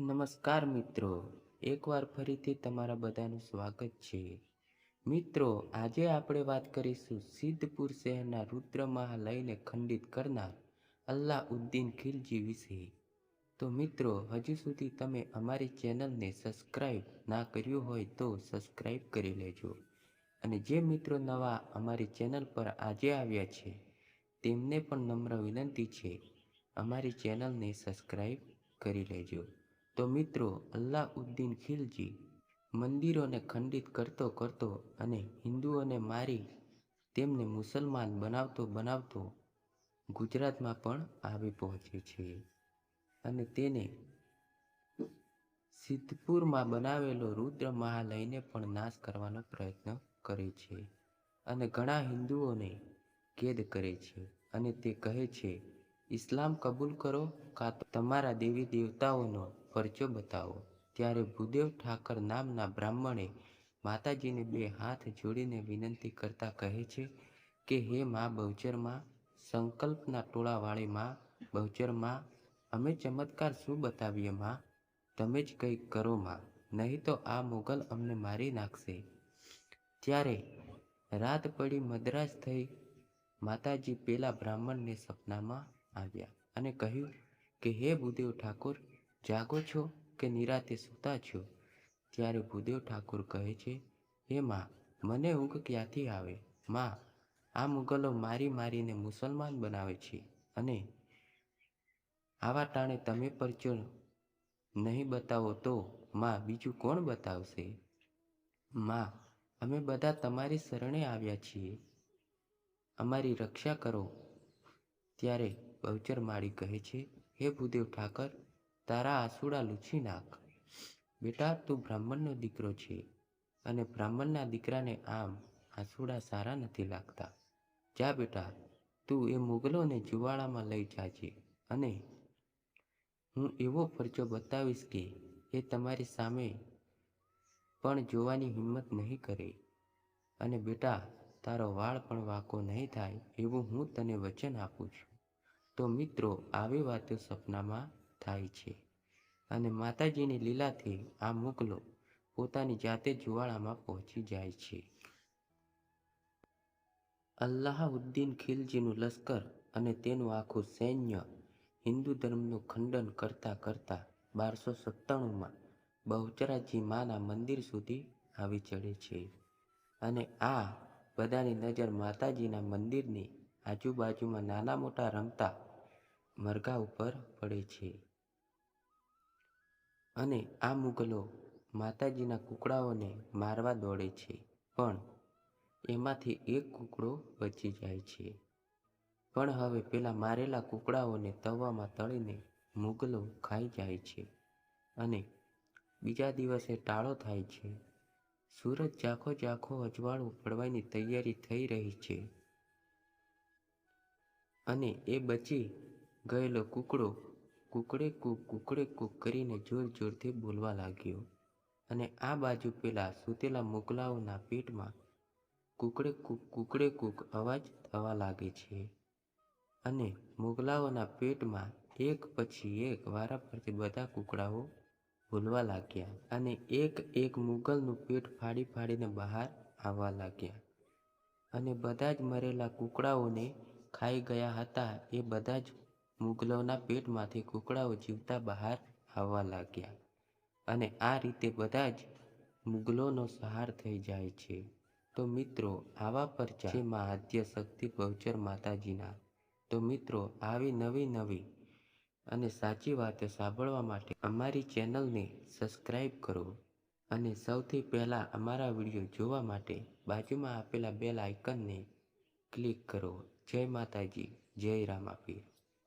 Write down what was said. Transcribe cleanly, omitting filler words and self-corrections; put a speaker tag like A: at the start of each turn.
A: નમસ્કાર મિત્રો, એકવાર ફરીથી તમારા બધાનું સ્વાગત છે. મિત્રો, આજે આપણે વાત કરીશું સિદ્ધપુર શહેરના રુદ્ર મહાલયને ખંડિત કરનાર અલ્લાઉદ્દીન ખિલજી વિશે. તો મિત્રો, હજુ સુધી તમે અમારી ચેનલને સબસ્ક્રાઈબ ના કર્યું હોય તો સબસ્ક્રાઈબ કરી લેજો. અને જે મિત્રો નવા અમારી ચેનલ પર આજે આવ્યા છે તેમને પણ નમ્ર વિનંતી છે, અમારી ચેનલને સબસ્ક્રાઈબ કરી લેજો. તો મિત્રો, અલ્લાઉદ્દીન ખિલજી મંદિરોને ખંડિત કરતો કરતો અને હિન્દુઓને મારી તેમને મુસલમાન બનાવતો ગુજરાતમાં પણ આવી પહોંચે છે અને તેને સિદ્ધપુરમાં બનાવેલો રુદ્ર મહાલયને પણ નાશ કરવાનો પ્રયત્ન કરે છે અને ઘણા હિન્દુઓને કેદ કરે છે અને તે કહે છે, ઇસ્લામ કબૂલ કરો કાં તો તમારા દેવી દેવતાઓનો પરચો બતાવો. ત્યારે ભૂદેવ ઠાકર નામના બ્રાહ્મણે માતાજીને બે હાથ જોડીને વિનંતી કરતા કહે છે કે હે માં બહુચરમાં, સંકલ્પના ટોળાવાળી માં બહુચરમાં, અમે ચમત્કાર શું બતાવીએ માં? તમે જ કંઈક કરો માં, નહીં તો આ મોગલ અમને મારી નાખશે. ત્યારે રાત પડી મદ્રાસ થઈ. માતાજી પેલા બ્રાહ્મણને સપનામાં આવ્યા અને કહ્યું કે હે ભૂદેવ ઠાકોર, જાગો છો કે નિરાતે સૂતા છો? ત્યારે ભૂદેવ ઠાકોર કહે છે, હે માં, મને ઊંઘ ક્યાંથી આવે? માં, આ મુગલો મારીને મુસલમાન બનાવે છે અને આવા ટાણે તમે પરચો નહીં બતાવો તો માં બીજું કોણ બતાવશે? માં, અમે બધા તમારી શરણે આવ્યા છીએ, અમારી રક્ષા કરો. ત્યારે બહુચર માળી કહે છે, હે ભૂદેવ ઠાકર, તારા આંસુડા લૂછી નાખ. બેટા, તું બ્રાહ્મણનો દીકરો છે અને બ્રાહ્મણના દીકરાને આમ આંસુડા સારા નથી લાગતા. જા બેટા, તું એ મુગલોને જુવાળામાં લઈ જાજે અને હું એવો પરચો બતાવીશ કે એ તમારી સામે પણ જોવાની હિંમત નહીં કરે. અને બેટા, તારો વાળ પણ વાંકો નહીં થાય એવું હું તને વચન આપું છું. તો મિત્રો, આવી વાતો સપનામાં થાય છે અને માતાજીની લીલાથી આ મુગલો પોતાની જાતે જુવાળામાં પહોંચી જાય છે. અલ્લાઉદ્દીન ખિલજીનું લશ્કર અને તેનું આખું સૈન્ય હિન્દુ ધર્મનું ખંડન કરતા કરતા 1297માં બહુચરાજી માના મંદિર સુધી આવી ચડે છે અને આ બધાની નજર માતાજીના મંદિરની આજુબાજુમાં નાના મોટા રમતા મરઘા ઉપર પડે છે અને આ મુગલો માતાજીના કૂકડાઓને મારવા દોડે છે, પણ એમાંથી એક કૂકડો બચી જાય છે. પણ હવે પેલા મારેલા કૂકડાઓને તવામાં તળીને મુગલો ખાઈ જાય છે અને બીજા દિવસે ટાળો થાય છે. સૂરજ ઝાખો અજવાળું પડવાની તૈયારી થઈ રહી છે અને એ બચી ગયેલો કૂકડો કુકડે કૂક કરીને જોરથી બોલવા લાગ્યો અને આ બાજુ પેલા સૂતેલા મુગલાઓના પેટમાં કુકડે કૂક અવાજ થવા લાગે છે અને મુગલાઓના પેટમાં એક પછી એક વારાફરતી બધા કૂકડાઓ બોલવા લાગ્યા અને એક એક મુગલનું પેટ ફાડીને બહાર આવવા લાગ્યા અને બધા જ મરેલા કૂકડાઓને ખાઈ ગયા હતા એ બધા જ મુગલોના પેટમાંથી કૂકડાઓ જીવતા બહાર આવવા લાગ્યા અને આ રીતે બધા જ મુગલોનો સંહાર થઈ જાય છે. તો મિત્રો, આવા પરચા છે મા આદ્ય શક્તિ બહુચર માતાજીના. તો મિત્રો, આવી નવી અને સાચી વાતો સાંભળવા માટે અમારી ચેનલને સબસ્ક્રાઈબ કરો અને સૌથી પહેલાં અમારા વિડીયો જોવા માટે બાજુમાં આપેલા બેલ આઇકનને ક્લિક કરો. જય માતાજી, જય રામાપીર.